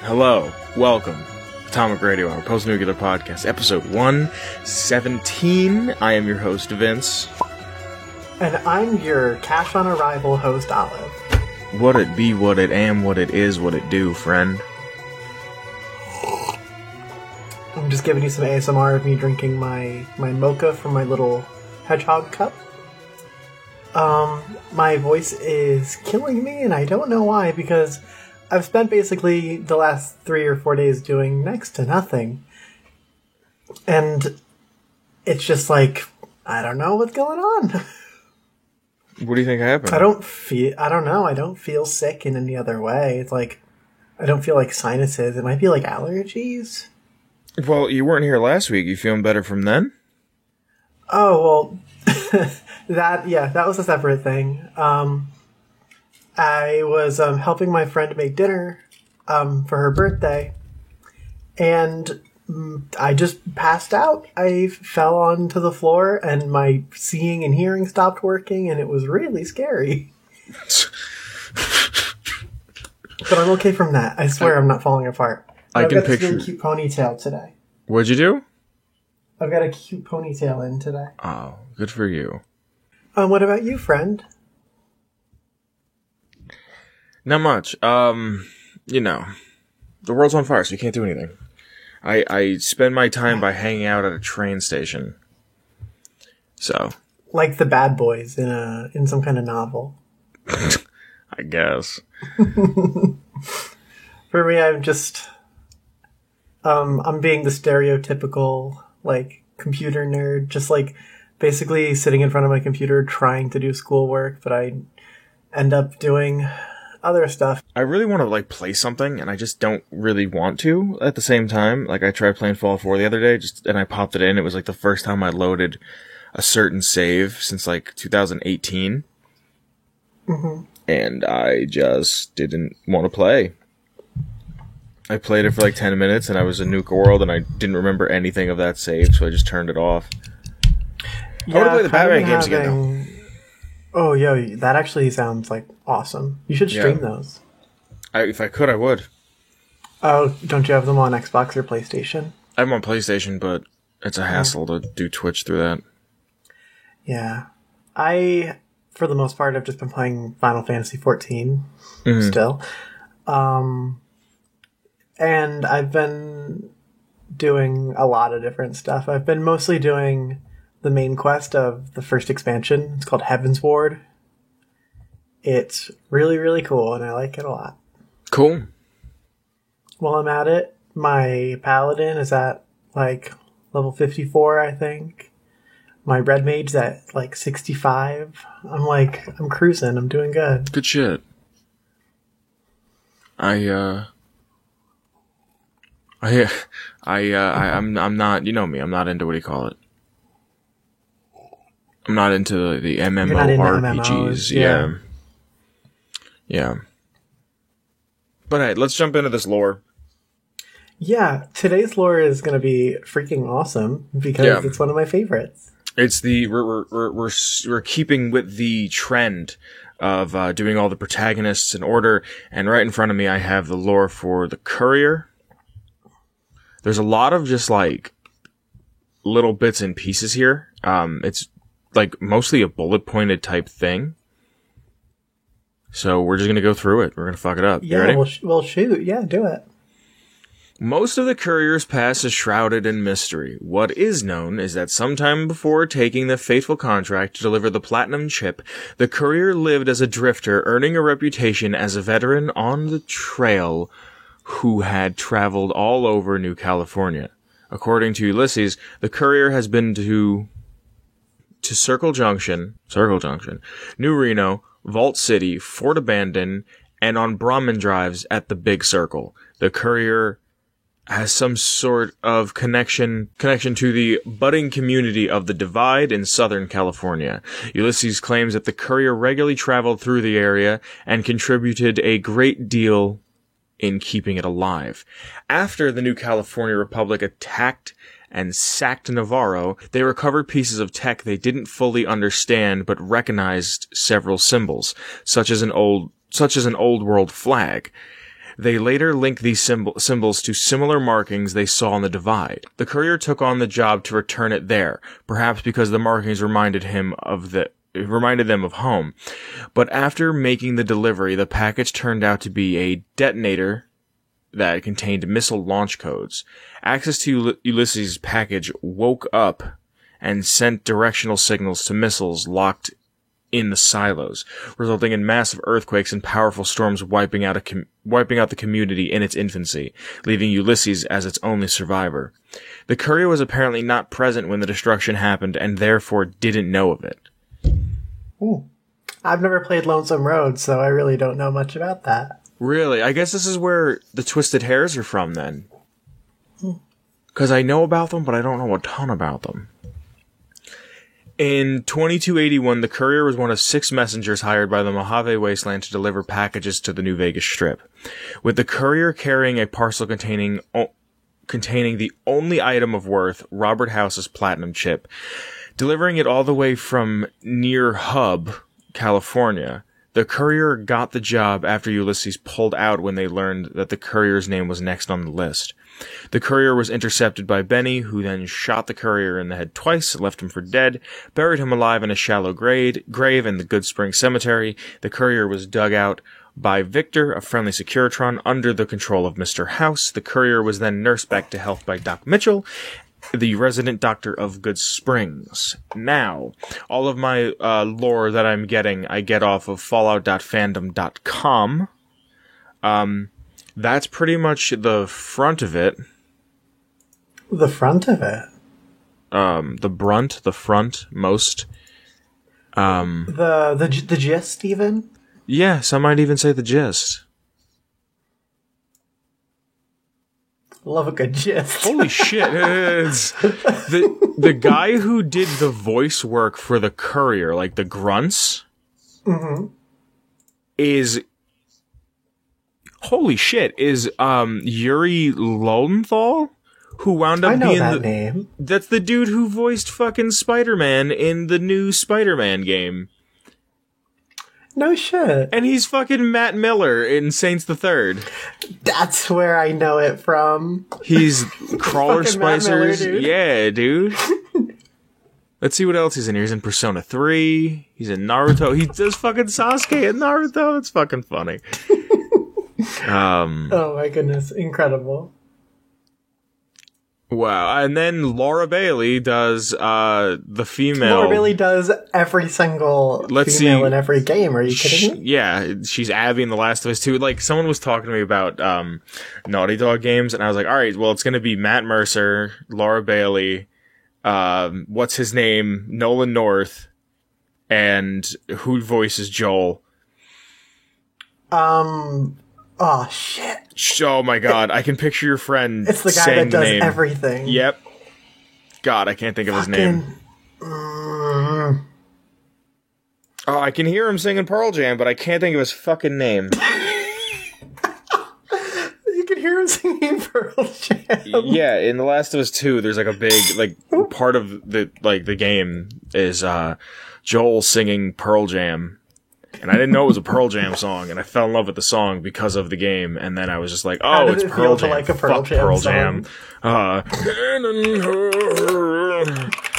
Hello, welcome to Atomic Radio, our post-nuclear podcast, episode 117. I am your host, Vince. And I'm your cash-on-arrival host, Olive. What it be, what it am, what it is, what it do, friend. I'm just giving you some ASMR of me drinking my mocha from my little hedgehog cup. My voice is killing me, and I don't know why, because I've spent basically the last 3 or 4 days doing next to nothing. And it's just like, I don't know what's going on. What do you think happened? I don't know. I don't feel sick in any other way. It's like, I don't feel like sinuses. It might be like allergies. Well, you weren't here last week. You feeling better from then? Oh, well, that was a separate thing. I was helping my friend make dinner for her birthday, and I just passed out. I fell onto the floor, and my seeing and hearing stopped working, and it was really scary. But I'm okay from that. I swear I'm not falling apart. I can got picture. This really cute ponytail today. What'd you do? I've got a cute ponytail in today. Oh, good for you. What about you, friend? Not much. The world's on fire, so you can't do anything. I spend my time by hanging out at a train station. So. Like the bad boys in some kind of novel. I guess. For me, I'm just, I'm being the stereotypical, like, computer nerd, just, like, basically sitting in front of my computer trying to do schoolwork, but I end up doing other stuff. I really want to, like, play something, and I just don't really want to at the same time. Like, I tried playing Fallout 4 the other day, and I popped it in. It was, like, the first time I loaded a certain save since, like, 2018. Mm-hmm. And I just didn't want to play. I played it for, like, 10 minutes, and I was in Nuka World, and I didn't remember anything of that save, so I just turned it off. Yeah, I want to play the Batman games again, though. Oh, yo, that actually sounds, like, awesome. You should stream those. If I could, I would. Oh, don't you have them on Xbox or PlayStation? I have them on PlayStation, but it's a hassle to do Twitch through that. Yeah. For the most part, I've just been playing Final Fantasy XIV still. And I've been doing a lot of different stuff. I've been mostly doing the main quest of the first expansion. It's called Heaven's Ward. It's really, really cool, and I like it a lot. Cool. While I'm at it, my paladin is at, like, level 54, I think. My red mage's at, like, 65. I'm cruising. I'm doing good. Good shit. I'm not, you know me, I'm not into, what do you call it? I'm not into the MMORPGs. Yeah. But hey, let's jump into this lore. Yeah, today's lore is going to be freaking awesome because it's one of my favorites. It's we're keeping with the trend of doing all the protagonists in order, and right in front of me I have the lore for the Courier. There's a lot of just like little bits and pieces here. It's like mostly a bullet pointed type thing. So we're just gonna go through it. We're gonna fuck it up. Yeah, you ready? We'll shoot. Yeah, do it. Most of the Courier's past is shrouded in mystery. What is known is that sometime before taking the fateful contract to deliver the platinum chip, the Courier lived as a drifter, earning a reputation as a veteran on the trail who had traveled all over New California. According to Ulysses, the Courier has been to Circle Junction, New Reno, Vault City, Fort Abandon, and on Brahmin Drives at the Big Circle. The Courier has some sort of connection to the budding community of the Divide in Southern California. Ulysses claims that the Courier regularly traveled through the area and contributed a great deal in keeping it alive. After the New California Republic attacked and sacked Navarro, they recovered pieces of tech they didn't fully understand but recognized several symbols, such as an old world flag. They later linked these symbols to similar markings they saw on the Divide. The courier took on the job to return it there, perhaps because the markings reminded them of home. But after making the delivery, the package turned out to be a detonator that contained missile launch codes. Access to Ulysses' package woke up and sent directional signals to missiles locked in the silos, resulting in massive earthquakes and powerful storms wiping out the community in its infancy, leaving Ulysses as its only survivor. The courier was apparently not present when the destruction happened and therefore didn't know of it. Ooh. I've never played Lonesome Road, so I really don't know much about that. Really? I guess this is where the Twisted Hairs are from, then. Because I know about them, but I don't know a ton about them. In 2281, the courier was one of 6 messengers hired by the Mojave Wasteland to deliver packages to the New Vegas Strip. With the courier carrying a parcel containing the only item of worth, Robert House's platinum chip, delivering it all the way from near Hub, California. The courier got the job after Ulysses pulled out when they learned that the courier's name was next on the list. The courier was intercepted by Benny, who then shot the courier in the head twice, left him for dead, buried him alive in a shallow grave in the Good Spring Cemetery. The courier was dug out by Victor, a friendly Securitron, under the control of Mr. House. The courier was then nursed back to health by Doc Mitchell, the resident doctor of Good Springs. Now, all of my lore that I'm getting, I get off of fallout.fandom.com. That's pretty much the front of it. The front of it? The front, most. The gist, even? Yeah, some might even say the gist. Love a good gist. Holy shit. It's the guy who did the voice work for the courier, like the grunts, is... Holy shit, is Yuri Lowenthal? Who wound up being that name. That's the dude who voiced fucking Spider-Man in the new Spider-Man game. No shit. And he's fucking Matt Miller in Saints the Third. That's where I know it from. He's Crawler Splicers. Miller, dude. Yeah, dude. Let's see what else he's in here. He's in Persona 3. He's in Naruto. He does fucking Sasuke in Naruto. That's fucking funny. Oh my goodness. Incredible. Wow. And then Laura Bailey does the female. Laura Bailey does every single female in every game. Are you kidding me? Yeah, she's Abby in The Last of Us 2. Like, someone was talking to me about Naughty Dog games, and I was like, alright, well, it's gonna be Matt Mercer, Laura Bailey, what's his name, Nolan North, and who voices Joel? Oh, shit. Oh my god, I can picture your friend It's the guy saying that does name. everything. Yep. God, I can't think of his name. Oh, I can hear him singing Pearl Jam, but I can't think of his fucking name. You can hear him singing Pearl Jam. Yeah, in The Last of Us 2, there's like a big, like, part of the game is Joel singing Pearl Jam. And I didn't know it was a Pearl Jam song, and I fell in love with the song because of the game, and then I was just like, oh, it's Pearl Jam. Like a Pearl Jam Pearl song? Jam.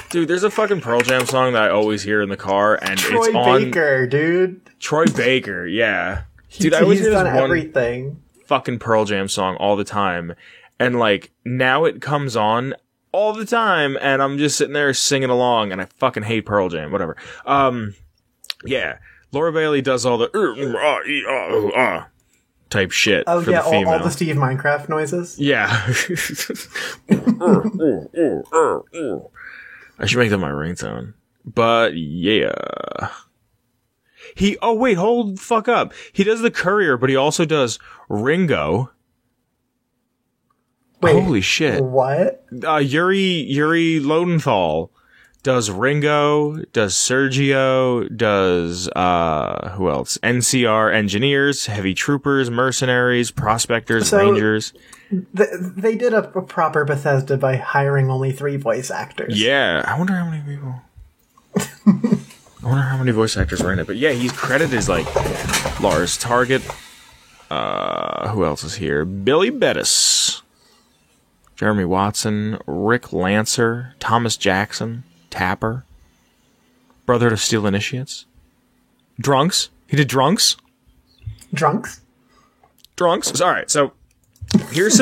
Dude, there's a fucking Pearl Jam song that I always hear in the car, and Troy it's on... Baker, dude. Troy Baker, yeah. Dude, I always he's hear this done one everything. fucking Pearl Jam song all the time, and like, now it comes on all the time, and I'm just sitting there singing along, and I fucking hate Pearl Jam, whatever. Yeah. Laura Bailey does all the type shit for the female. all the Steve Minecraft noises. Yeah. I should make that my ringtone. But yeah. Hold the fuck up. He does the courier, but he also does Ringo. Wait, holy shit. What? Yuri Lowenthal does Ringo, does Sergio, does, who else? NCR engineers, heavy troopers, mercenaries, prospectors, rangers. They did a proper Bethesda by hiring only 3 voice actors. Yeah, I wonder how many people. I wonder how many voice actors were in it. But yeah, he's credited as like Lars Target, Who else is here? Billy Bettis, Jeremy Watson, Rick Lancer, Thomas Jackson, Tapper, Brotherhood of Steel Initiates, Drunks. He did Drunks. Drunks. All right, so here's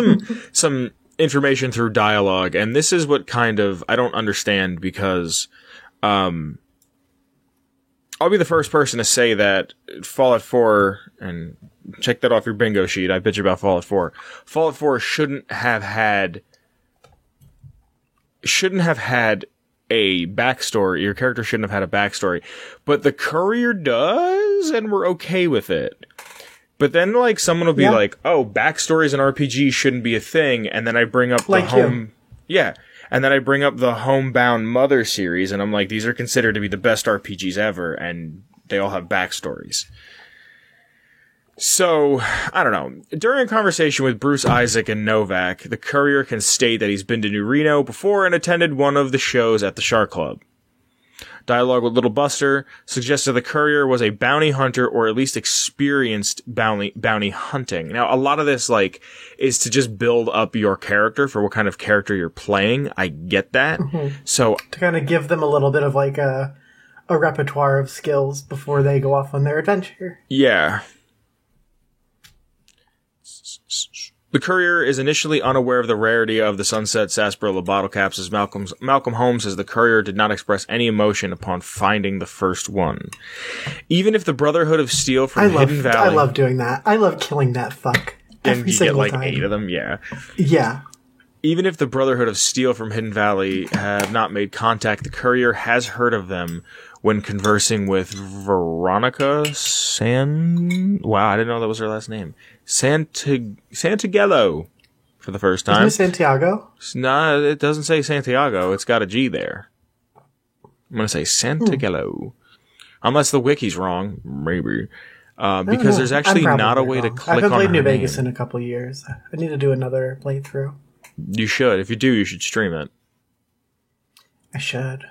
some information through dialogue, and this is what kind of I don't understand because I'll be the first person to say that Fallout 4, and check that off your bingo sheet, I bitch about Fallout 4. Fallout 4 shouldn't have had a backstory. Your character shouldn't have had a backstory. But the Courier does, and we're okay with it. But then, like, someone will be like, oh, backstories in RPG shouldn't be a thing, and then I bring up like the home... Yeah. And then I bring up the Homebound Mother series, and I'm like, these are considered to be the best RPGs ever, and they all have backstories. So, I don't know. During a conversation with Bruce Isaac and Novak, the Courier can state that he's been to New Reno before and attended one of the shows at the Shark Club. Dialogue with Little Buster suggested the Courier was a bounty hunter or at least experienced bounty hunting. Now, a lot of this, like, is to just build up your character for what kind of character you're playing. I get that. Mm-hmm. So to kind of give them a little bit of, like, a repertoire of skills before they go off on their adventure. Yeah. The Courier is initially unaware of the rarity of the Sunset Sarsaparilla bottle caps, as Malcolm Holmes says the Courier did not express any emotion upon finding the first one. Even if the Brotherhood of Steel from Hidden Valley... I love doing that. I love killing that fuck. And you get like time. 8 of them, yeah. Yeah. Even if the Brotherhood of Steel from Hidden Valley have not made contact, the Courier has heard of them when conversing with Veronica Wow, I didn't know that was her last name. Santiago for the first time. Isn't it Santiago? No, it doesn't say Santiago. It's got a G there. I'm going to say Santiago. Unless the wiki's wrong. Maybe. Because there's actually not a way to click on her name. I haven't played New Vegas in a couple of years. I need to do another playthrough. You should. If you do, you should stream it. I should.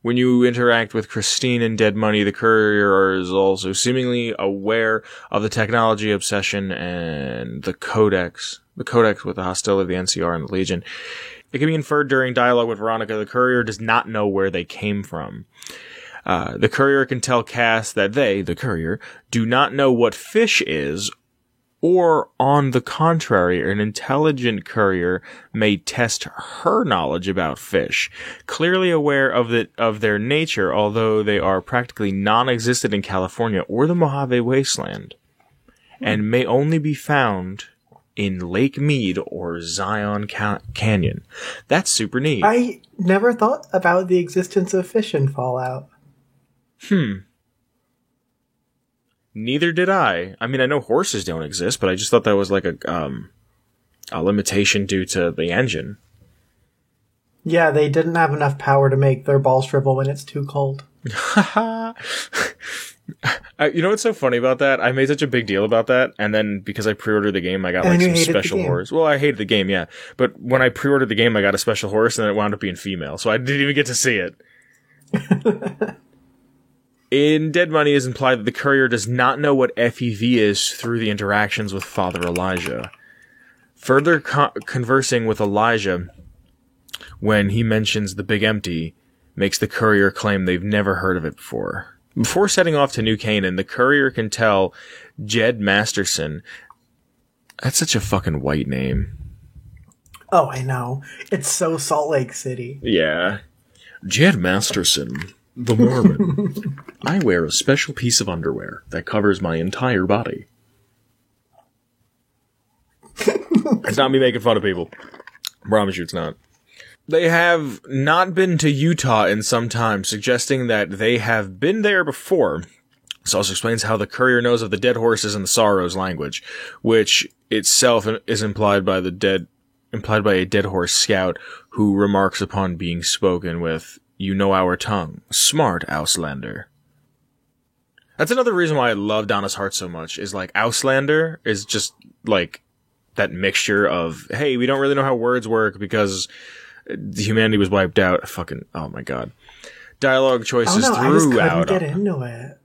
When you interact with Christine in Dead Money, the Courier is also seemingly aware of the technology obsession and the Codex with the hostility of the NCR and the Legion. It can be inferred during dialogue with Veronica, the Courier does not know where they came from. The Courier can tell Cass that they, the Courier, do not know what fish is, or, on the contrary, an intelligent Courier may test her knowledge about fish, clearly aware of their nature, although they are practically non-existent in California or the Mojave Wasteland, and may only be found in Lake Mead or Zion Canyon. That's super neat. I never thought about the existence of fish in Fallout. Neither did I. I mean, I know horses don't exist, but I just thought that was like a limitation due to the engine. Yeah, they didn't have enough power to make their balls shrivel when it's too cold. You know what's so funny about that? I made such a big deal about that, and then because I pre-ordered the game, I got like some special horse. Well, I hated the game, yeah. But when I pre-ordered the game, I got a special horse, and then it wound up being female, so I didn't even get to see it. In Dead Money, it is implied that the Courier does not know what FEV is through the interactions with Father Elijah. Further conversing with Elijah, when he mentions the Big Empty, makes the Courier claim they've never heard of it before. Before setting off to New Canaan, the Courier can tell Jed Masterson... That's such a fucking white name. Oh, I know. It's so Salt Lake City. Yeah. Jed Masterson... The Mormon. I wear a special piece of underwear that covers my entire body. It's not me making fun of people. I promise you it's not. They have not been to Utah in some time, suggesting that they have been there before. This also explains how the Courier knows of the dead horses in the Sorrows language, which itself is implied by a dead horse scout who remarks upon being spoken with, "You know our tongue. Smart, Auslander." That's another reason why I love Donna's Heart so much, is like, Auslander is just like that mixture of, hey, we don't really know how words work because humanity was wiped out. Fucking, oh my god. Dialogue choices throughout. I just couldn't get into it.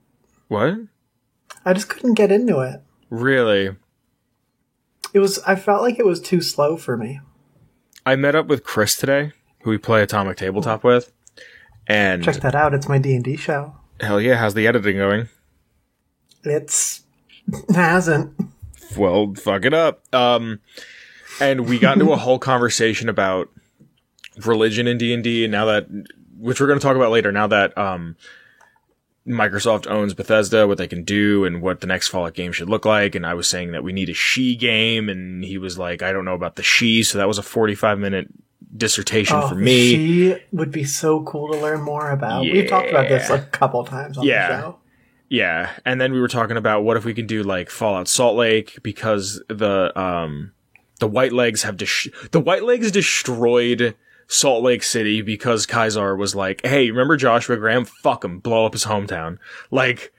What? I just couldn't get into it. Really? I felt like it was too slow for me. I met up with Chris today, who we play Atomic Tabletop with, and Check that out. It's my D&D show. hell yeah, how's the editing going? It hasn't. Well, fuck it up. And we got into a whole conversation about religion in D&D, and now that, which we're going to talk about later, now that Microsoft owns Bethesda, what they can do, and what the next Fallout game should look like. And I was saying that we need a she game, and he was like, I don't know about the she, so that was a 45-minute dissertation for me. She would be so cool to learn more about. We've talked about this a couple times on the show. Yeah, and then we were talking about what if we can do like Fallout Salt Lake, because the White Legs have the White Legs destroyed Salt Lake City because Kaisar was like, hey, remember Joshua Graham? Fuck him, blow up his hometown. Like,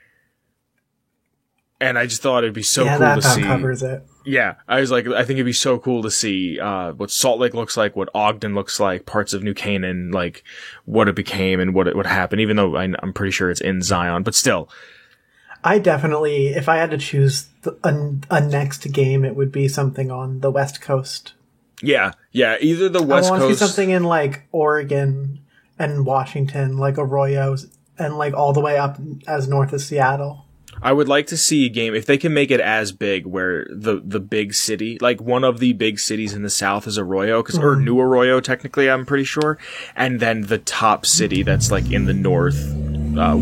and I just thought it'd be so cool to see. That covers it. Yeah, I was like, I think it'd be so cool to see what Salt Lake looks like, what Ogden looks like, parts of New Canaan, like what it became and what it would happen, even though I'm pretty sure it's in Zion, but still. I definitely, if I had to choose a next game, it would be something on the West Coast. Yeah, either the West Coast. I want to see something in like Oregon and Washington, like Arroyo, and like all the way up as north as Seattle. I would like to see a game, if they can make it as big, where the big city, like one of the big cities in the south is Arroyo, or New Arroyo, technically, I'm pretty sure. And then the top city that's like in the north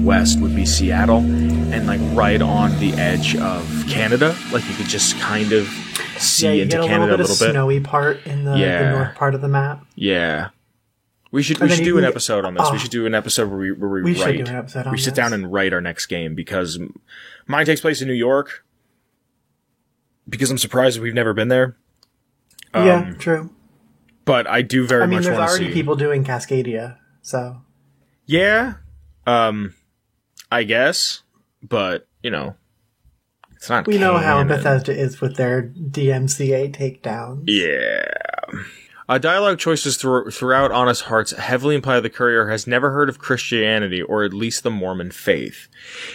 west would be Seattle. And like right on the edge of Canada, like you could just kind of see into Canada a little bit. Snowy part in the north part of the map. Yeah. We should do an episode on this. We should do an episode where we write. Should do an episode on we sit down and write our next game, because mine takes place in New York. Because I'm surprised we've never been there. Yeah, true. But I do very much want to see. There's already people doing Cascadia, so. Yeah, I guess, but it's not. We know how Bethesda is with their DMCA takedowns. Yeah. Dialogue choices throughout Honest Hearts heavily imply the courier has never heard of Christianity, or at least the Mormon faith.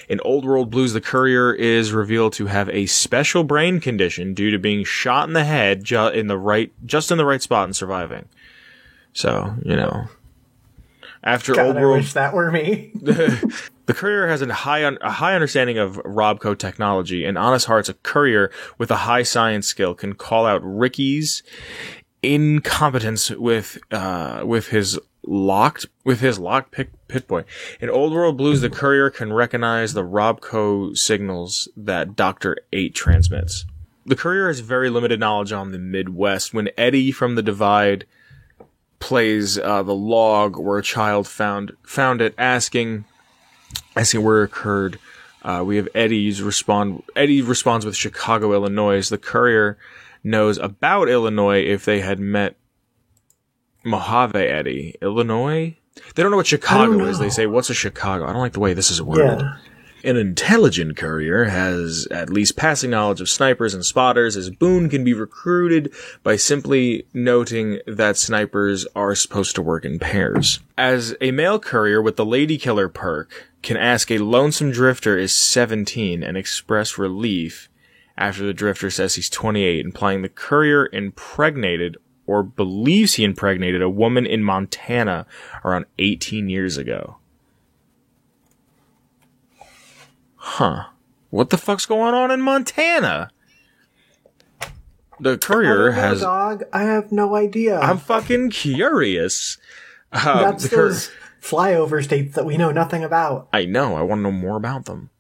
In Old World Blues, the courier is revealed to have a special brain condition due to being shot in the head just in the right spot and surviving. So, after God, Old World, I wish that were me. The courier has a high understanding of Robco technology, and Honest Hearts, a courier with a high science skill, can call out Ricky's incompetence with his locked pit boy. In Old World Blues, the courier can recognize the Robco signals that Dr. 8 transmits. The courier has very limited knowledge on the Midwest. When Eddie from The Divide plays the log where a child found it, asking where it occurred, we have Eddie responds with Chicago, Illinois. The courier knows about Illinois if they had met Mojave Eddie. Illinois? They don't know what Chicago is. They say, what's a Chicago? I don't like the way this is worded. Yeah. An intelligent courier has at least passing knowledge of snipers and spotters. His boon can be recruited by simply noting that snipers are supposed to work in pairs. As a male courier with the Lady Killer perk can ask a lonesome drifter is 17 and express relief after the drifter says he's 28, implying the courier impregnated or believes he impregnated a woman in Montana around 18 years ago. Huh. What the fuck's going on in Montana? The courier has... dog. I have no idea. I'm fucking curious. That's those flyover states that we know nothing about. I know. I want to know more about them.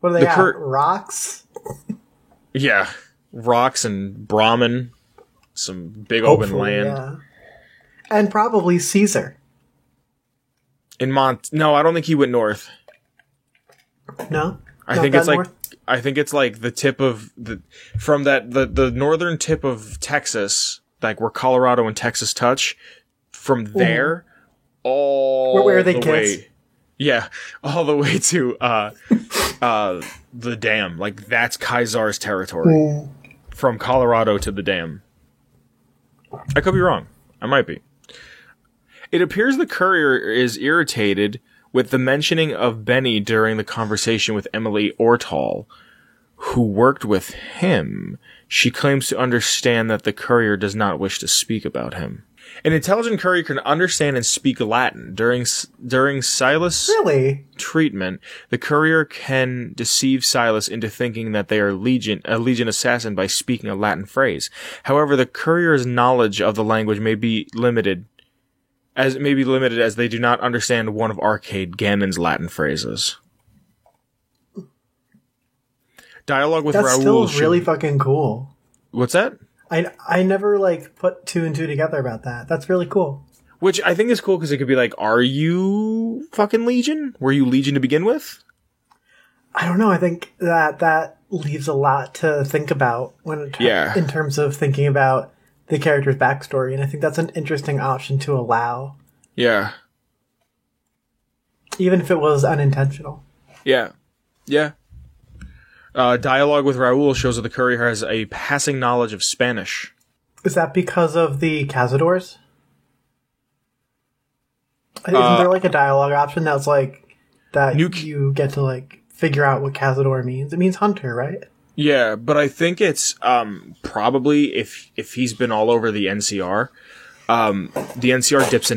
What do they have? Rocks? Yeah. Rocks and Brahmin. Some big open land. Yeah. And probably Caesar. No, I don't think he went north. No? I think it's like the tip of the northern tip of Texas, like where Colorado and Texas touch, from there all where they the kiss? way. Yeah, all the way to the dam. Like that's Kaisar's territory. From Colorado to the dam. I could be wrong. I might be. It appears the courier is irritated with the mentioning of Benny during the conversation with Emily Ortal. who worked with him, she claims to understand that the courier does not wish to speak about him. An intelligent courier can understand and speak Latin. During Silas' treatment, the courier can deceive Silas into thinking that they are a Legion assassin by speaking a Latin phrase. However, the courier's knowledge of the language may be limited as they do not understand one of Arcade Ganon's Latin phrases. Dialogue with Raoul. That's still really fucking cool. What's that? I never, like, put two and two together about that. That's really cool. Which I think is cool because it could be like, are you fucking Legion? Were you Legion to begin with? I don't know. I think that leaves a lot to think about in terms of thinking about the character's backstory. And I think that's an interesting option to allow. Yeah. Even if it was unintentional. Yeah. Yeah. Dialogue with Raoul shows that the courier has a passing knowledge of Spanish. Is that because of the Cazadors? Isn't there like a dialogue option that's like that you get to like figure out what Cazador means? It means hunter, right? Yeah, but I think it's probably if he's been all over the NCR, the NCR dips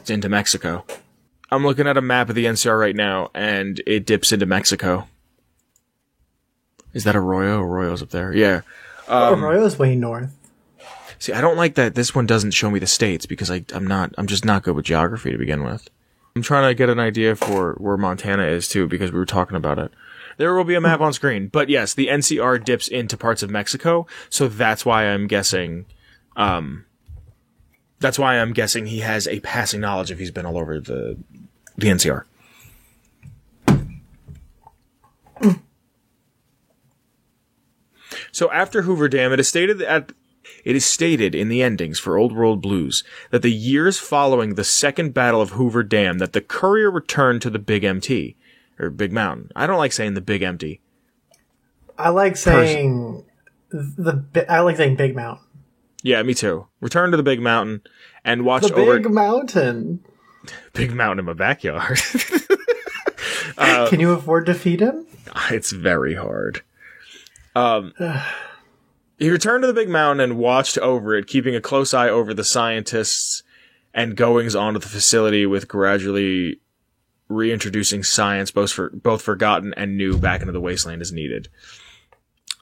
into Mexico. I'm looking at a map of the NCR right now, and it dips into Mexico. Is that Arroyo? Arroyo's up there. Yeah. Arroyo's way north. See, I don't like that this one doesn't show me the states because I'm just not good with geography to begin with. I'm trying to get an idea for where Montana is too because we were talking about it. There will be a map on screen, but yes, the NCR dips into parts of Mexico, so that's why I'm guessing he has a passing knowledge if he's been all over the NCR. So after Hoover Dam, it is stated in the endings for Old World Blues that the years following the second battle of Hoover Dam that the courier returned to the Big MT, or Big Mountain. I don't like saying the Big Empty. I like saying Big Mountain. Yeah, me too. Return to the Big Mountain and watch the Big Mountain. Big Mountain in my backyard. Can you afford to feed him? It's very hard. He returned to the Big Mountain and watched over it, keeping a close eye over the scientists and goings on of the facility with gradually reintroducing science, both forgotten and new, back into the wasteland as needed.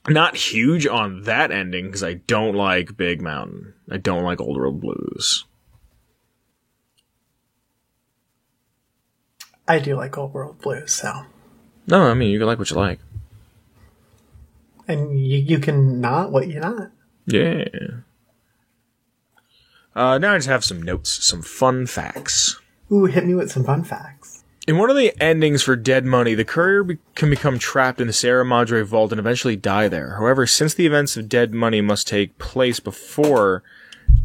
Not huge on that ending, because I don't like Big Mountain. I don't like Old World Blues. I do like Old World Blues, so... No, I mean, you can like what you like. And you can not what you're not. Yeah. Now I just have some notes, some fun facts. Ooh, hit me with some fun facts. In one of the endings for Dead Money, the courier can become trapped in the Sierra Madre vault and eventually die there. However, since the events of Dead Money must take place before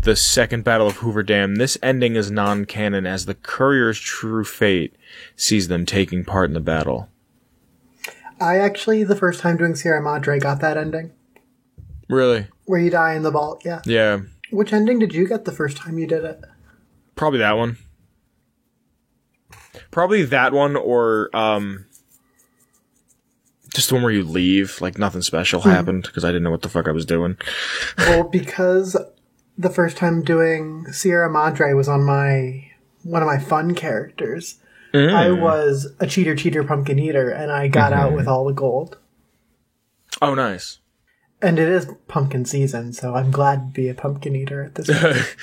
the second battle of Hoover Dam, this ending is non-canon as the courier's true fate sees them taking part in the battle. I actually, the first time doing Sierra Madre, got that ending. Really? Where you die in the vault, yeah. Yeah. Which ending did you get the first time you did it? Probably that one. Probably that one, or just the one where you leave, like nothing special happened, because I didn't know what the fuck I was doing. Well, because the first time doing Sierra Madre was on one of my fun characters. I was a cheater pumpkin eater, and I got out with all the gold. Oh, nice. And it is pumpkin season, so I'm glad to be a pumpkin eater at this point.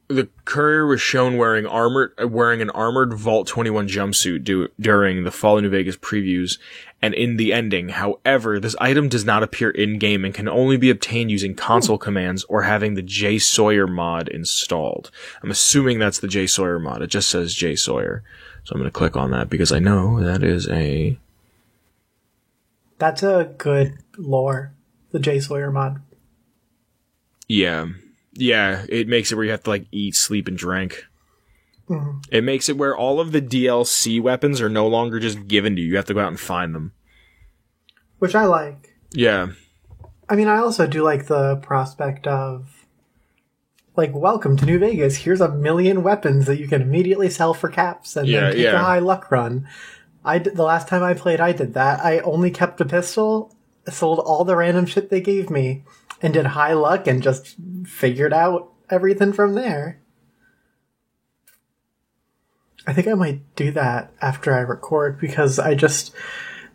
The courier was shown wearing an armored Vault 21 jumpsuit during the Fall of New Vegas previews and in the ending. However, this item does not appear in-game and can only be obtained using console commands or having the J Sawyer mod installed. I'm assuming that's the J Sawyer mod. It just says J Sawyer. So I'm going to click on that because I know that is a... That's a good lore, the J Sawyer mod. Yeah. Yeah, it makes it where you have to, like, eat, sleep, and drink. Mm-hmm. It makes it where all of the DLC weapons are no longer just given to you. You have to go out and find them. Which I like. Yeah. I mean, I also do like the prospect of, like, welcome to New Vegas. Here's 1 million weapons that you can immediately sell for caps and then take a high luck run. The last time I played, I did that. I only kept a pistol, sold all the random shit they gave me, and did high luck and just figured out everything from there. I think I might do that after I record, because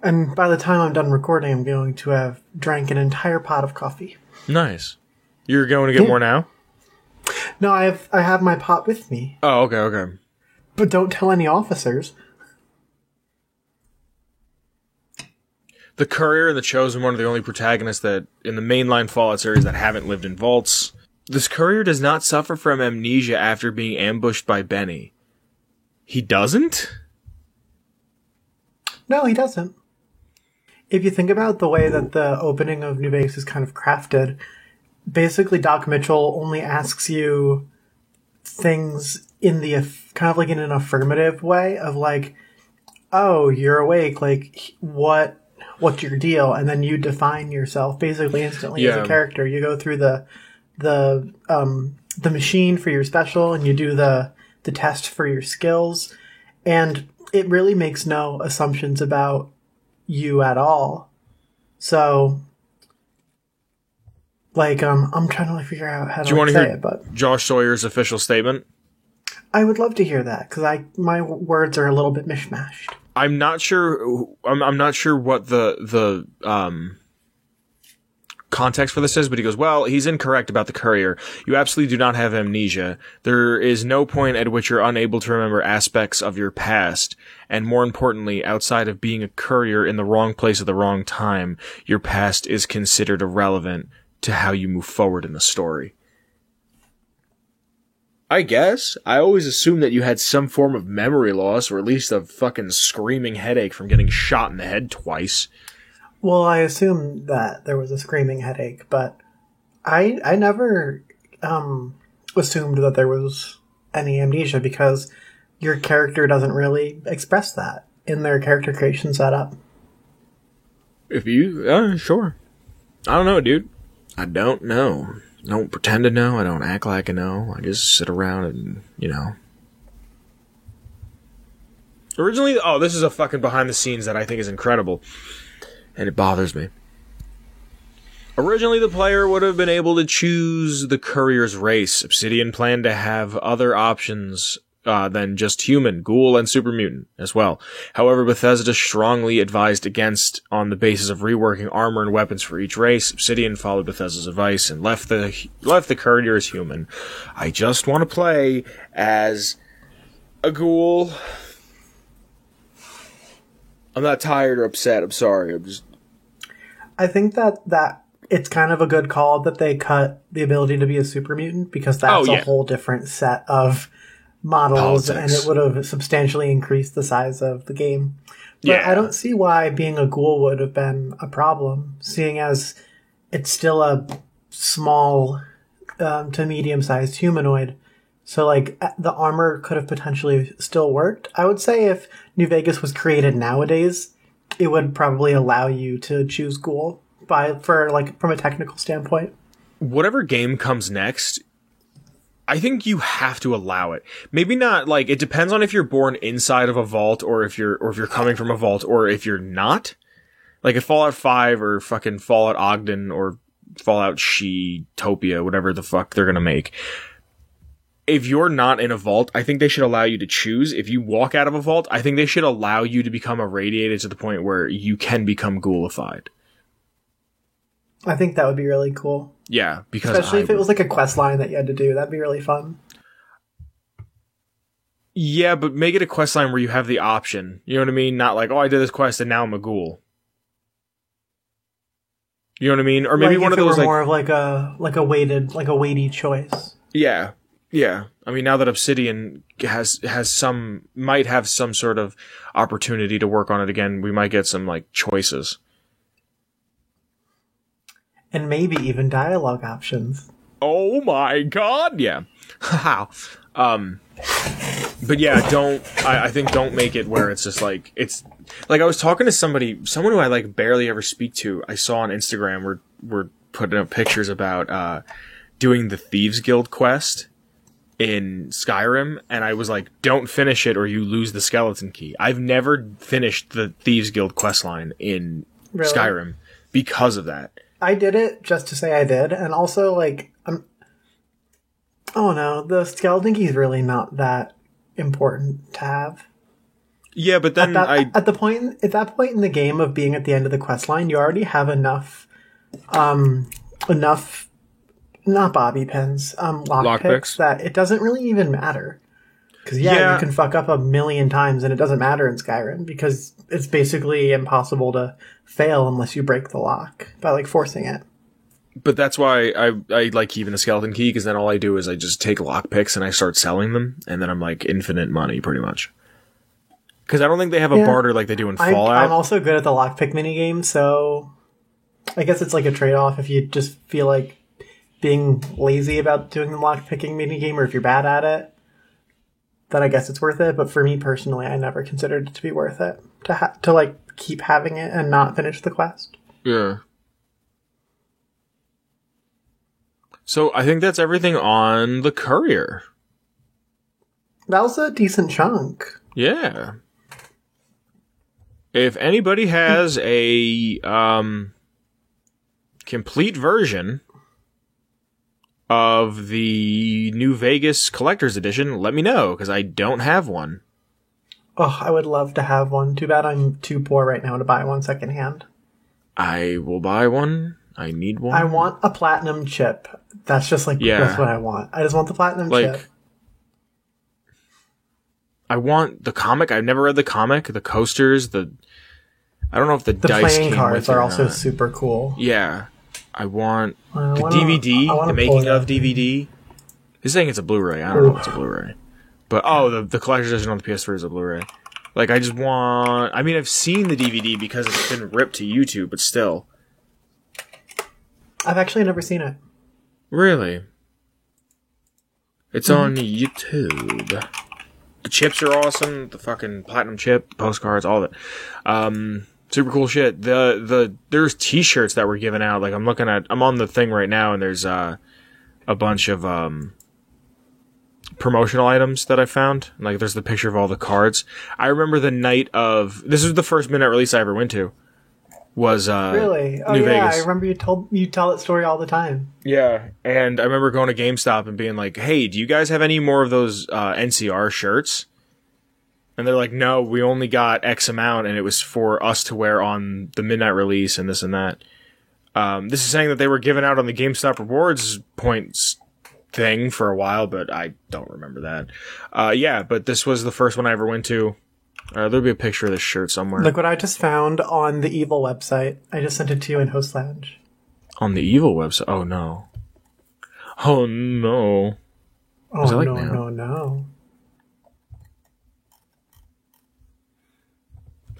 and by the time I'm done recording, I'm going to have drank an entire pot of coffee. Nice. You're going to get more now? No, I have my pot with me. Oh, okay. But don't tell any officers. The Courier and the Chosen One are the only protagonists that in the mainline Fallout series that haven't lived in vaults. This Courier does not suffer from amnesia after being ambushed by Benny. He doesn't? No, he doesn't. If you think about the way that the opening of New Vegas is kind of crafted, basically Doc Mitchell only asks you things in the kind of like in an affirmative way of like, oh, you're awake, like what's your deal? And then you define yourself basically instantly as a character. You go through the machine for your special, and you do the test for your skills, and it really makes no assumptions about you at all. So, like, I'm trying to figure out how to say it, but Josh Sawyer's official statement? I would love to hear that, because my words are a little bit mishmashed. I'm not sure. I'm not sure what the context for this is, but he goes, well, he's incorrect about the Courier. You absolutely do not have amnesia. There is no point at which you're unable to remember aspects of your past. And more importantly, outside of being a courier in the wrong place at the wrong time, your past is considered irrelevant to how you move forward in the story. I guess. I always assumed that you had some form of memory loss, or at least a fucking screaming headache from getting shot in the head twice. Well, I assumed that there was a screaming headache, but I never assumed that there was any amnesia, because your character doesn't really express that in their character creation setup. If you... sure. I don't know, dude. I don't know. I don't pretend to know. I don't act like I know. I just sit around and, Originally... Oh, this is a fucking behind the scenes that I think is incredible. And it bothers me. Originally, the player would have been able to choose the Courier's race. Obsidian planned to have other options than just human, ghoul, and super mutant as well. However, Bethesda strongly advised against on the basis of reworking armor and weapons for each race. Obsidian followed Bethesda's advice and left the Courier as human. I just want to play as a ghoul. I'm not tired or upset. I'm sorry. I think that it's kind of a good call that they cut the ability to be a super mutant, because that's a whole different set of models, and it would have substantially increased the size of the game. But I don't see why being a ghoul would have been a problem, seeing as it's still a small to medium-sized humanoid. So, the armor could have potentially still worked. I would say if New Vegas was created nowadays, it would probably allow you to choose ghoul from a technical standpoint. Whatever game comes next, I think you have to allow it. Maybe not, it depends on if you're born inside of a vault, or if you're coming from a vault, or if you're not. Like if Fallout 5 or fucking Fallout Ogden or Fallout She-topia, whatever the fuck they're gonna make. If you're not in a vault, I think they should allow you to choose. If you walk out of a vault, I think they should allow you to become irradiated to the point where you can become ghoulified. I think that would be really cool. Yeah, because especially if it was a quest line that you had to do. That'd be really fun. Yeah, but make it a quest line where you have the option. You know what I mean? Not I did this quest and now I'm a ghoul. You know what I mean? Or maybe one of those more of a weighty choice. Yeah. Yeah. I mean, now that Obsidian might have some sort of opportunity to work on it again, we might get some choices. And maybe even dialogue options. Oh my god, yeah. Haha. But yeah, I think don't make it where it's just it's I was talking to someone who I barely ever speak to. I saw on Instagram we're putting up pictures about doing the Thieves Guild quest in Skyrim, and I was don't finish it or you lose the skeleton key. I've never finished the Thieves Guild quest line in Skyrim. because of that. I did it just to say I did, and also, like, oh no, the skeleton key is really not that important to have. Yeah, but then at that point in the game of being at the end of the quest line, you already have enough not bobby pins, lockpicks that it doesn't really even matter. Because you can fuck up a million times and it doesn't matter in Skyrim because it's basically impossible to fail unless you break the lock by like forcing it. But that's why I like keeping the skeleton key, because then all I do is I just take lockpicks and I start selling them, and then I'm like infinite money pretty much. Because I don't think they have a barter like they do in Fallout. I'm also good at the lockpick minigame, so I guess it's like a trade-off if you just feel like being lazy about doing the lockpicking minigame, or if you're bad at it, then I guess it's worth it. But for me personally, I never considered it to be worth it to like keep having it and not finish the quest. Yeah. So I think that's everything on the courier. That was a decent chunk. Yeah. If anybody has a complete version of the New Vegas Collector's Edition, let me know, because I don't have one. Oh, I would love to have one. Too bad I'm too poor right now to buy one secondhand. I will buy one. I need one. I want a platinum chip. That's just like, that's what I want. I just want the platinum chip. I want the comic. I've never read the comic. The coasters, I don't know if the dice playing came cards with it are or also not. super cool. Yeah. I want the DVD, the making of DVD. He's saying it's a Blu-ray. I don't know if it's a Blu-ray. But, the collector's edition on the PS3 is a Blu-ray. Like, I just want... I mean, I've seen the DVD because it's been ripped to YouTube, but still. I've actually never seen it. Really? It's on YouTube. The chips are awesome. The fucking platinum chip, the postcards, all of it. Super cool shit. There's t-shirts that were given out. Like, I'm on the thing right now, and there's, a bunch of, promotional items that I found. Like, there's the picture of all the cards. I remember the night of, this was the first midnight release I ever went to, was, really? Oh, New yeah, Vegas. I remember you tell that story all the time. Yeah, and I remember going to GameStop and being like, hey, do you guys have any more of those, NCR shirts? And they're like, no, we only got X amount, and it was for us to wear on the midnight release and this and that. This is saying that they were given out on the GameStop rewards points thing for a while, but I don't remember that. Yeah, but this was the first one I ever went to. There'll be a picture of this shirt somewhere. Look what I just found on the Evil website. I just sent it to you in Host Lounge. On the Evil website? Oh, no. Oh, no. Oh, no.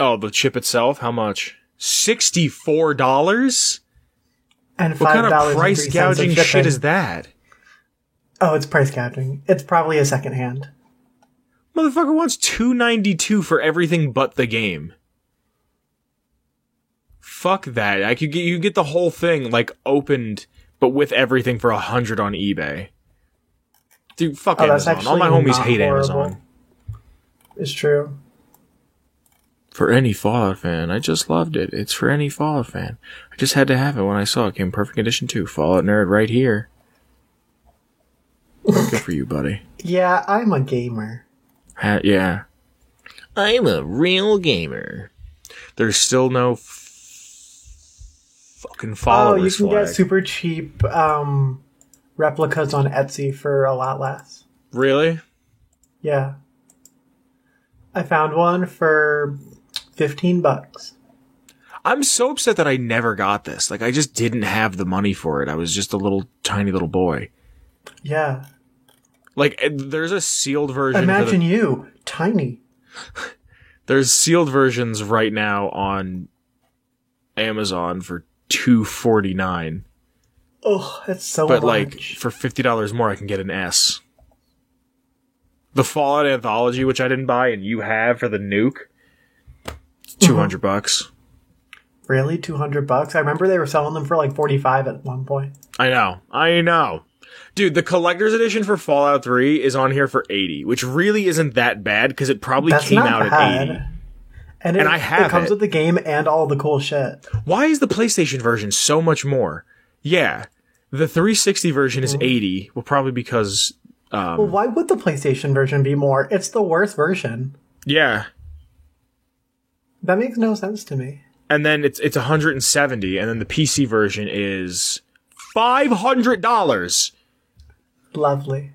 Oh, the chip itself? How much? $64? And $5. What kind of price gouging shit is that? Oh, it's price gouging. It's probably a secondhand. Motherfucker wants $2.92 for everything but the game. Fuck that. You get the whole thing, like, opened, but with everything for $100 on eBay. Dude, fuck Amazon. All my homies hate Amazon. It's true. For any Fallout fan, I just loved it. It's for any Fallout fan. I just had to have it when I saw it. Came Perfect Edition 2. Fallout nerd right here. Good for you, buddy. Yeah, I'm a gamer. Yeah. I'm a real gamer. There's still no fucking followers. Oh, you can flag. get super cheap replicas on Etsy for a lot less. Really? Yeah. I found one for $15. I'm so upset that I never got this. Like, I just didn't have the money for it. I was just a tiny little boy. Yeah. Like, there's a sealed version. Imagine you, tiny. There's sealed versions right now on Amazon for $2.49. Oh, that's so but much. Like, for $50 more, I can get an S. The Fallout Anthology, which I didn't buy, and you have for the nuke, $200. Really? $200? I remember they were selling them for like $45 at one point. I know. Dude, the collector's edition for Fallout 3 is on here for $80, which really isn't that bad because it probably came out at $80. And I have it comes with the game and all the cool shit. Why is the PlayStation version so much more? Yeah, the 360 version is $80. Well, probably because... well, why would the PlayStation version be more? It's the worst version. Yeah. That makes no sense to me. And then it's $170, and then the PC version is $500. Lovely.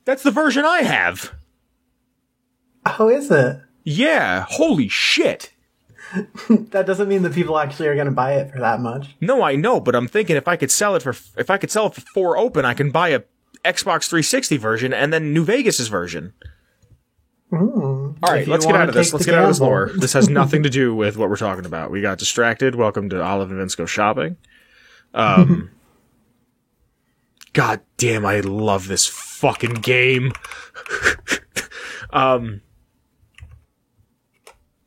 That's the version I have. Oh, is it? Yeah, holy shit. That doesn't mean that people actually are going to buy it for that much. No, I know, but I'm thinking if I could sell it for 4 open, I can buy a Xbox 360 version and then New Vegas's version. All right, let's get out of this. Let's get out of this lore. This has nothing to do with what we're talking about. We got distracted. Welcome to Olive and Vince Go Shopping. God damn, I love this fucking game. Let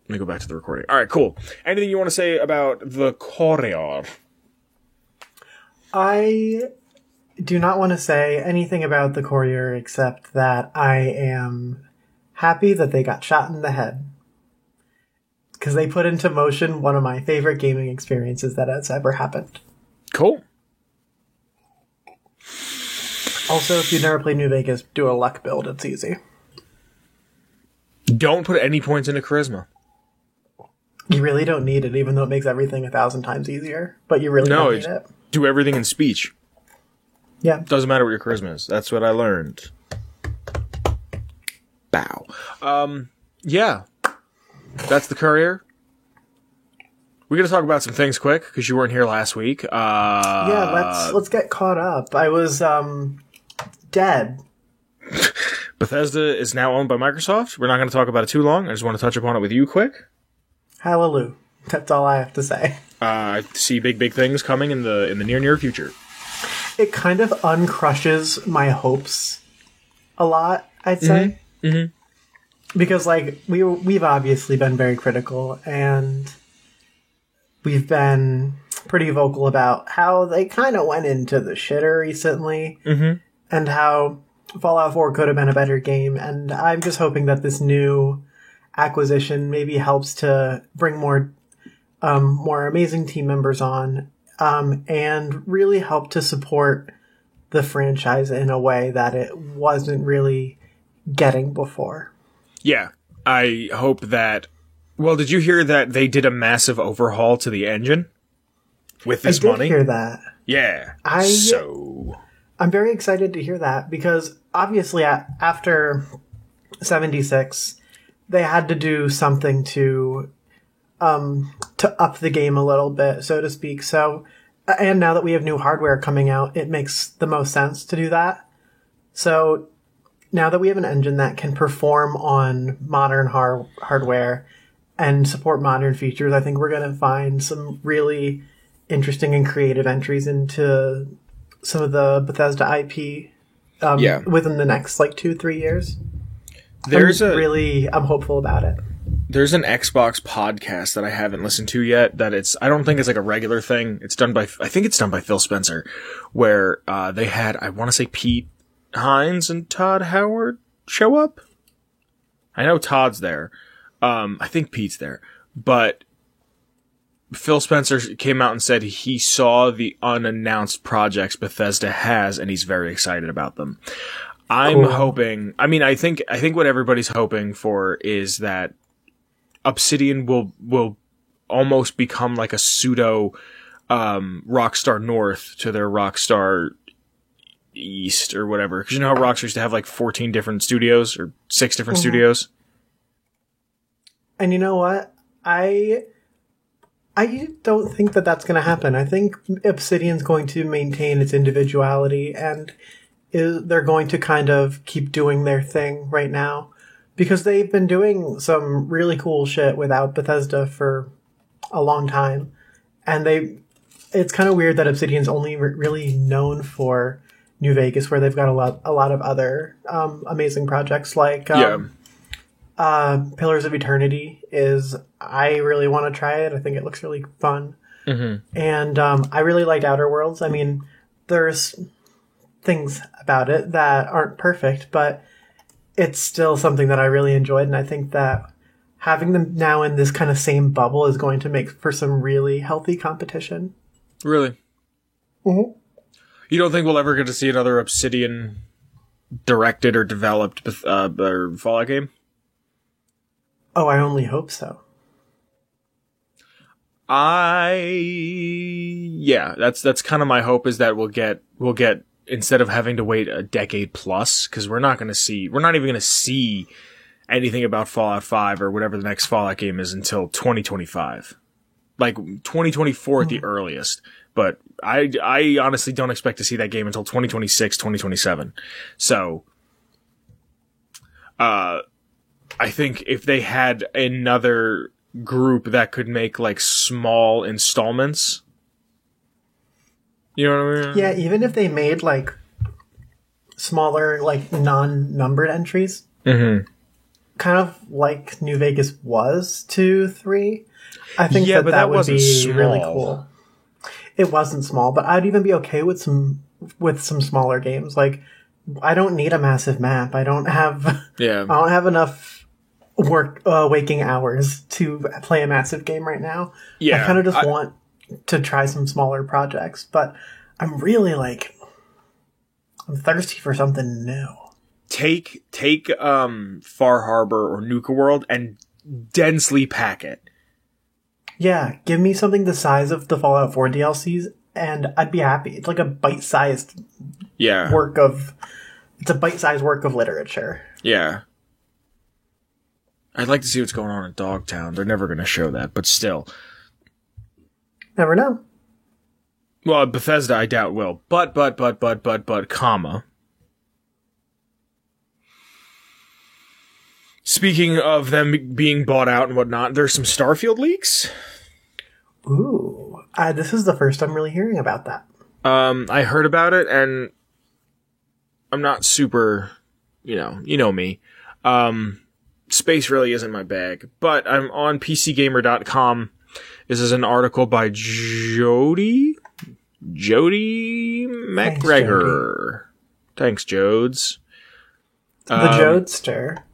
me go back to the recording. All right, cool. Anything you want to say about the Courier? I do not want to say anything about the Courier except that I am happy that they got shot in the head. Because they put into motion one of my favorite gaming experiences that has ever happened. Cool. Also, if you've never played New Vegas, do a luck build. It's easy. Don't put any points into charisma. You really don't need it, even though it makes everything 1,000 times easier. But you really don't need it. Do everything in speech. Yeah. Doesn't matter what your charisma is. That's what I learned. Bow. Yeah. That's the Courier. We're going to talk about some things quick, because you weren't here last week. Yeah, let's get caught up. I was, dead. Bethesda is now owned by Microsoft. We're not going to talk about it too long. I just want to touch upon it with you quick. Hallelujah. That's all I have to say. I see big things coming in the near future. It kind of uncrushes my hopes a lot, I'd say. Because, like, we've obviously been very critical, and we've been pretty vocal about how they kind of went into the shitter recently, and how Fallout 4 could have been a better game, and I'm just hoping that this new acquisition maybe helps to bring more amazing team members on, and really help to support the franchise in a way that it wasn't really getting before. Yeah, I hope that... Well, did you hear that they did a massive overhaul to the engine with this money? I did hear that. Yeah. I'm very excited to hear that, because obviously after 76, they had to do something to up the game a little bit, so to speak. So, and now that we have new hardware coming out, it makes the most sense to do that. So now that we have an engine that can perform on modern hardware and support modern features, I think we're going to find some really interesting and creative entries into some of the Bethesda IP within the next 2-3 years. I'm hopeful about it. There's an Xbox podcast that I haven't listened to yet I don't think it's like a regular thing. I think it's done by Phil Spencer, where they had, I want to say, Pete Hines and Todd Howard show up. I know Todd's there. I think Pete's there, but Phil Spencer came out and said he saw the unannounced projects Bethesda has, and he's very excited about them. I'm hoping, I think what everybody's hoping for is that Obsidian will almost become like a pseudo Rockstar North to their Rockstar East or whatever. Because you know how Rockstar used to have 14 different studios or 6 different studios? And you know what? I don't think that that's going to happen. I think Obsidian's going to maintain its individuality, and they're going to kind of keep doing their thing right now, because they've been doing some really cool shit without Bethesda for a long time. And it's kind of weird that Obsidian's only really known for New Vegas, where they've got a lot of other amazing projects, like Pillars of Eternity I really want to try it. I think it looks really fun. And I really liked Outer Worlds. I mean, there's things about it that aren't perfect, but it's still something that I really enjoyed, and I think that having them now in this kind of same bubble is going to make for some really healthy competition. Really? Mm-hmm. You don't think we'll ever get to see another Obsidian directed or developed or Fallout game? Oh, I only hope so. Yeah, that's kind of my hope, is that we'll get instead of having to wait a decade plus, because we're not even going to see anything about Fallout 5 or whatever the next Fallout game is until 2025. Like 2024 at the earliest. But I honestly don't expect to see that game until 2026, 2027. So, I think if they had another group that could make like small installments, you know what I mean? Yeah, even if they made like smaller, like non-numbered entries, kind of like New Vegas was to 3, I think that would be really cool. It wasn't small, but I'd even be okay with some smaller games. Like, I don't need a massive map. I don't have enough waking hours to play a massive game right now. Yeah, I kind of just want to try some smaller projects, but I'm really I'm thirsty for something new. Take Far Harbor or Nuka World and densely pack it. Yeah, give me something the size of the Fallout 4 DLCs, and I'd be happy. It's like a bite-sized work of literature. Yeah. I'd like to see what's going on in Dogtown. They're never going to show that, but still. Never know. Well, Bethesda, I doubt will. But, comma. Speaking of them being bought out and whatnot, there's some Starfield leaks. Ooh. This is the first I'm really hearing about that. I heard about it, and I'm not super, you know me. Space really isn't my bag, but I'm on PCGamer.com. This is an article by Jody McGregor. Thanks, Jodes. The Jodester.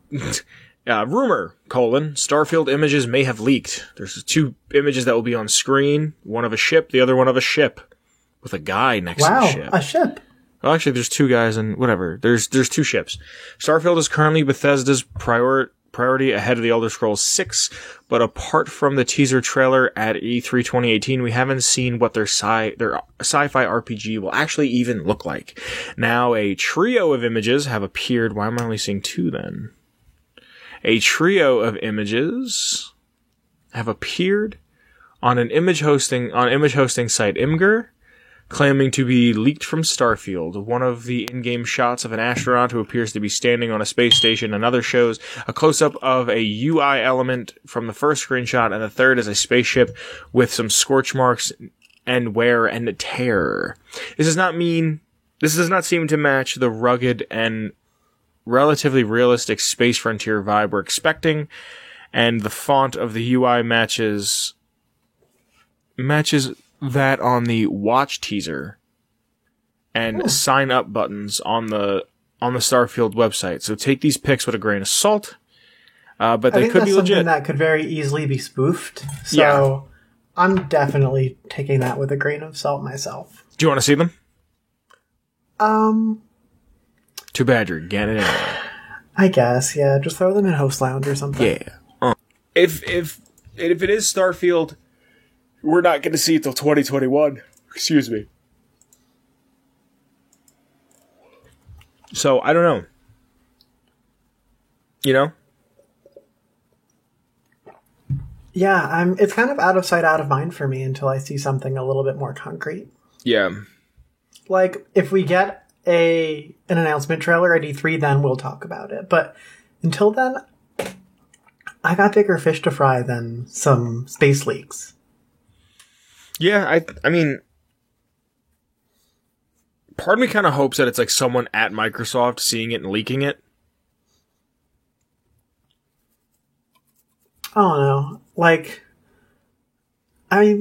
Rumor, Starfield images may have leaked. There's 2 images that will be on screen. One of a ship, the other one of a ship. With a guy next to the ship. Wow, a ship. Well, actually, there's 2 guys and whatever. There's 2 ships. Starfield is currently Bethesda's priority ahead of the Elder Scrolls 6, but apart from the teaser trailer at E3 2018, we haven't seen what their sci-fi RPG will actually even look like. Now, a trio of images have appeared. Why am I only seeing 2 then? A trio of images have appeared on an image hosting site Imgur, claiming to be leaked from Starfield. One of the in-game shots of an astronaut who appears to be standing on a space station. Another shows a close-up of a UI element from the first screenshot, and the third is a spaceship with some scorch marks and wear and tear. This does not seem to match the rugged and relatively realistic Space Frontier vibe we're expecting, and the font of the UI matches that on the watch teaser and sign up buttons on the Starfield website. So take these pics with a grain of salt, but they could be legit. Something that could very easily be spoofed. So I'm definitely taking that with a grain of salt myself. Do you want to see them? Too bad you're getting it anyway. I guess, yeah. Just throw them in Host Lounge or something. Yeah. If it is Starfield, we're not going to see it till 2021. Excuse me. So, I don't know. You know? Yeah, it's kind of out of sight, out of mind for me until I see something a little bit more concrete. Yeah. Like, if we get an announcement trailer at E3, then we'll talk about it. But until then, I got bigger fish to fry than some space leaks. Yeah, I mean, part of me kind of hopes that it's like someone at Microsoft seeing it and leaking it. I don't know. Like, I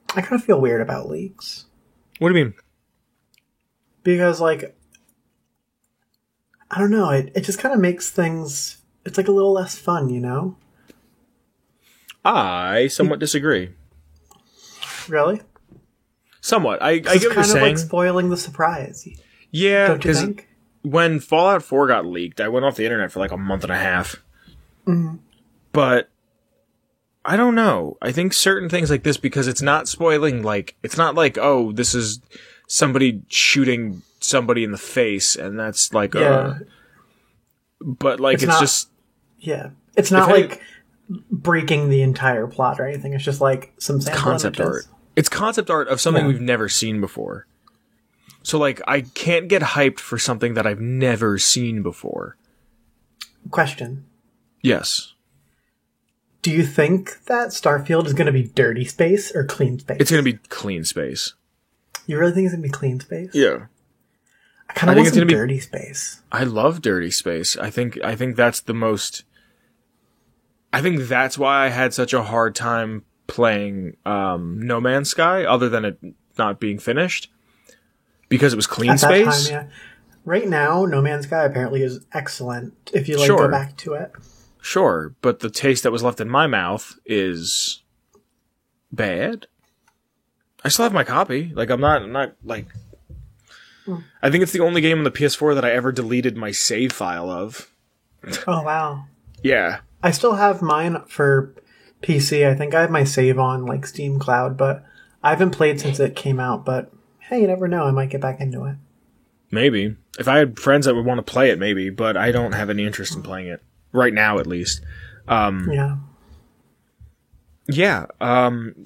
kind of feel weird about leaks. What do you mean? Because, like, I don't know, it just kind of makes things, it's like a little less fun, you know? I somewhat disagree. Really? Somewhat. I get what you're kind of saying. like spoiling the surprise. Yeah, Don't you because think? when Fallout 4 got leaked, I went off the internet for like a month and a half. Mm-hmm. But I don't know. I think certain things like this, because it's not spoiling, like, it's not like, oh, this is somebody shooting somebody in the face, and that's like, Yeah. But like, it's not- just, Yeah. It's not If like breaking the entire plot or anything. It's just like some sample concept images. art. It's concept art of something Yeah. we've never seen before. So like, I can't get hyped for something that I've never seen before. Question. Yes. Do you think that Starfield is going to be dirty space or clean space? It's going to be clean space. You really think it's going to be clean space? Yeah. I kind I of think want it's some gonna be- dirty space. I love dirty space. I think that's the most. I think that's why I had such a hard time playing No Man's Sky, other than it not being finished, because it was clean At space. that time, yeah. Right now, No Man's Sky apparently is excellent if you Sure. go back to it. Sure, but the taste that was left in my mouth is bad. I still have my copy. Like, I'm not like. I think it's the only game on the PS4 that I ever deleted my save file of. Oh, wow. Yeah. I still have mine for PC. I think I have my save on like Steam Cloud, but I haven't played since it came out. But hey, you never know. I might get back into it. Maybe. If I had friends that would want to play it, maybe, but I don't have any interest in playing it. Right now, at least. Yeah. Yeah,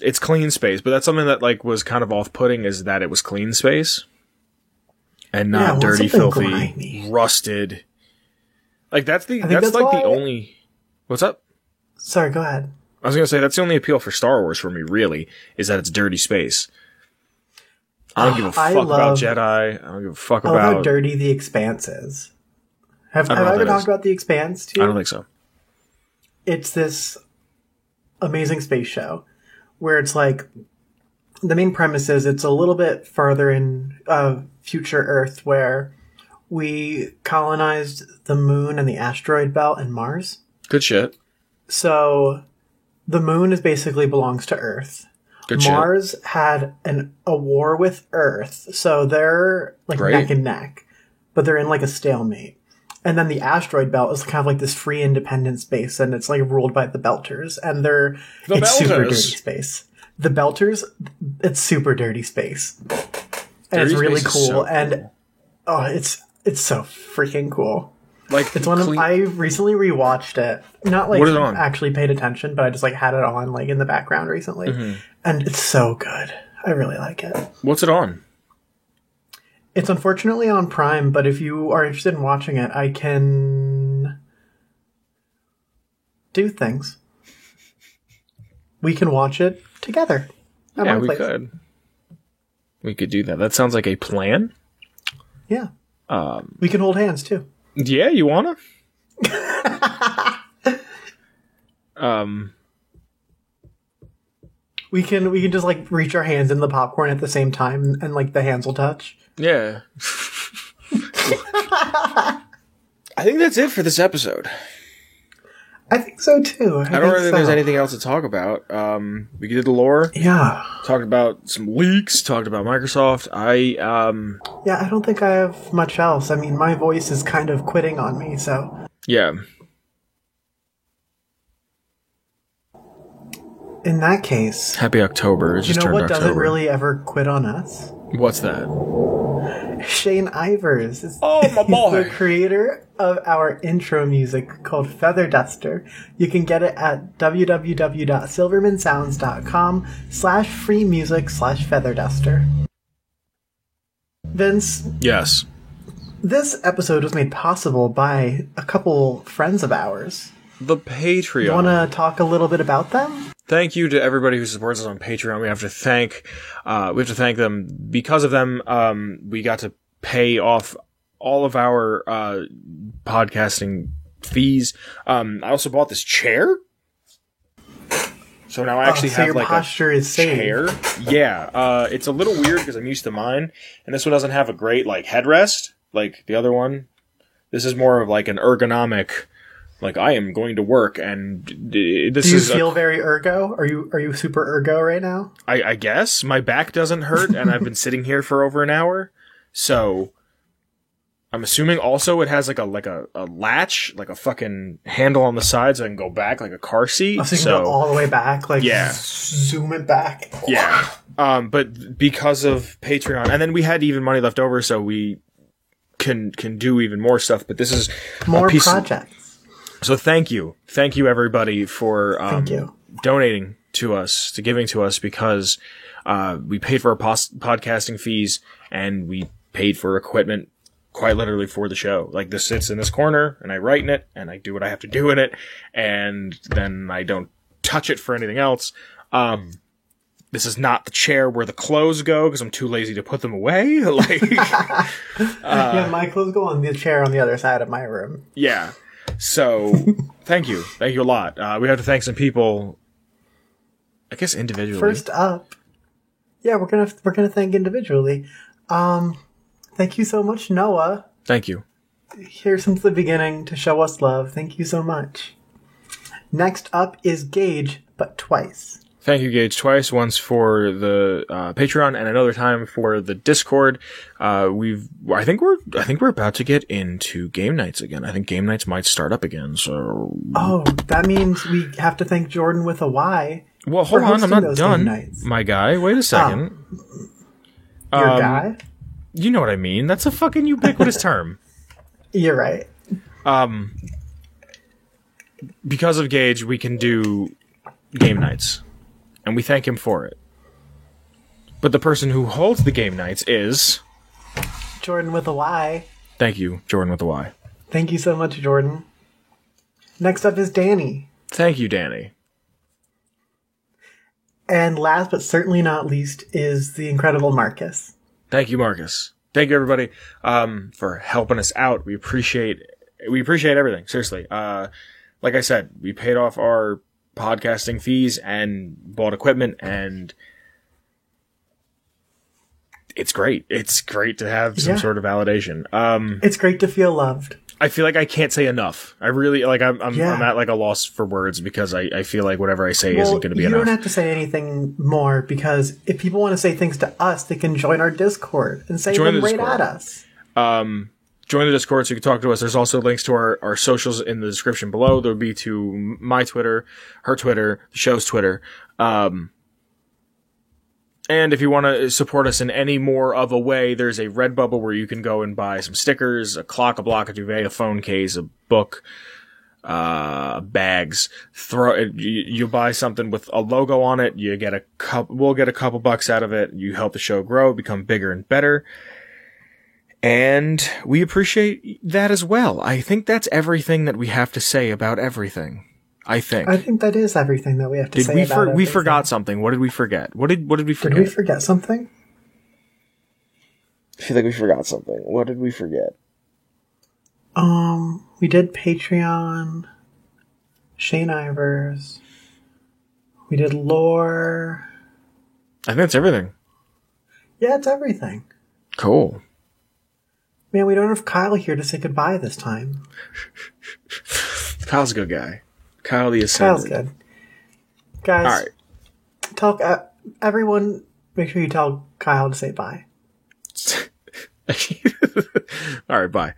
it's clean space, but that's something that like was kind of off-putting, is that it was clean space and Yeah, I not want dirty, something filthy, grimy. rusted. Like that's think like that's the why- only. What's up? Sorry, go ahead. I was gonna say that's the only appeal for Star Wars for me. Really, is that it's dirty space. I don't give a I fuck about love- Jedi. I don't give a fuck I love how about. dirty The Expanse is. Have I don't know I what ever that talked is. about The Expanse to I you? don't think so. It's this amazing space show where it's like the main premise is it's a little bit farther in future Earth where we colonized the moon and the asteroid belt and Mars. Good shit. So the moon is basically belongs to Earth. Good shit. Mars had a war with Earth, so they're like Great. neck and neck, but they're in like a stalemate. And then the asteroid belt is kind of like this free independent space, and it's like ruled by the Belters, and it's super Belters. dirty space. The Belters, it's super dirty space, and Dirty it's really space is cool. so and cool. oh, it's so freaking cool. Like It's one of clean- I recently rewatched it. Not like What is it on? actually paid attention, but I just like had it on like in the background recently, Mm-hmm. and it's so good. I really like it. What's it on? It's unfortunately on Prime, but if you are interested in watching it, I can do things. We can watch it together. At Yeah, my we place. could. We could do that. That sounds like a plan. Yeah. We can hold hands too. Yeah, you wanna? We can just like reach our hands in the popcorn at the same time, and like the hands will touch. Yeah. I think that's it for this episode. I think so too. I don't really think there's anything else to talk about. We did the lore, Yeah. talked about some leaks, talked about Microsoft. Yeah, I don't think I have much else. I mean, my voice is kind of quitting on me, so. Yeah. In that case, Happy October. It you just know turned what October. doesn't really ever quit on us? What's that? Shane Ivers is Oh, my boy. the creator of our intro music called Feather Duster. You can get it at www.silvermansounds.com/free music/Feather Duster. Vince, Yes. this episode was made possible by a couple friends of ours. The Patreon. You want to talk a little bit about them? Thank you to everybody who supports us on Patreon. We have to thank them. Because of them, we got to pay off all of our podcasting fees. I also bought this chair, so now I actually so have your like posture a is saved. chair. Yeah, it's a little weird because I'm used to mine, and this one doesn't have a great like headrest like the other one. This is more of like an ergonomic Like, I am going to work, and this Do you is feel very ergo? Are you super ergo right now? I guess my back doesn't hurt, and I've been sitting here for over an hour, so I'm assuming also it has like a latch, like a fucking handle on the side, so I can go back like a car seat. Oh, so you can go all the way back, like Yeah. zoom it back. Yeah. But because of Patreon, and then we had even money left over, so we can do even more stuff. But this is More a piece projects. So thank you everybody for Thank you. donating to us, to giving to us, because we paid for our podcasting fees, and we paid for equipment quite literally for the show. Like, this sits in this corner, and I write in it, and I do what I have to do in it, and then I don't touch it for anything else. This is not the chair where the clothes go, because I'm too lazy to put them away. Like, yeah, my clothes go on the chair on the other side of my room. yeah. So, thank you a lot. We have to thank some people, I guess individually. First up, yeah, we're gonna thank individually. Thank you so much, Noah. Thank you. Here since the beginning to show us love. Thank you so much. Next up is Gage, but twice. Thank you, Gage, twice. Once for the Patreon, and another time for the Discord. I think we're about to get into game nights again. I think game nights might start up again. So, oh, that means we have to thank Jordan with a Y. Well, hold on, I'm not done, my guy. Wait a second. Your guy? You know what I mean? That's a fucking ubiquitous term. You're right. Because of Gage, we can do game nights. And we thank him for it. But the person who holds the game nights is Jordan with a Y. Thank you, Jordan with a Y. Thank you so much, Jordan. Next up is Danny. Thank you, Danny. And last but certainly not least is the incredible Marcus. Thank you, Marcus. Thank you, everybody, for helping us out. We appreciate everything. Seriously. Like I said, we paid off our podcasting fees and bought equipment, and it's great. It's great to have some sort of validation. It's great to feel loved. I feel like I can't say enough. I really, like, I'm at like a loss for words, because I feel like whatever I say isn't going to be enough. You don't have to say anything more, because if people want to say things to us, they can join our Discord and say them right at us. Join the Discord so you can talk to us. There's also links to our socials in the description below. There would be to my Twitter, her Twitter, the show's Twitter. And if you want to support us in any more of a way, there's a Redbubble where you can go and buy some stickers, a clock, a block, a duvet, a phone case, a book, bags. You buy something with a logo on it. You get we'll get a couple bucks out of it. You help the show grow, become bigger and better. And we appreciate that as well. I think that's everything that we have to say about everything. I think that is everything that we have to say about everything. We forgot something. What did we forget? What did we forget? Did we forget something? I feel like we forgot something. What did we forget? We did Patreon, Shane Ivers. We did lore. I think that's everything. Yeah, it's everything. Cool. Man, we don't have Kyle here to say goodbye this time. Kyle's a good guy. Kyle the Ascended. Kyle's good. Guys, all right. Everyone, make sure you tell Kyle to say bye. All right, bye.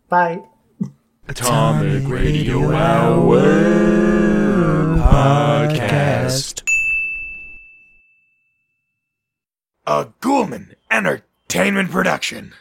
Bye. Atomic Radio Hour Podcast. A Ghoulman Entertainment production.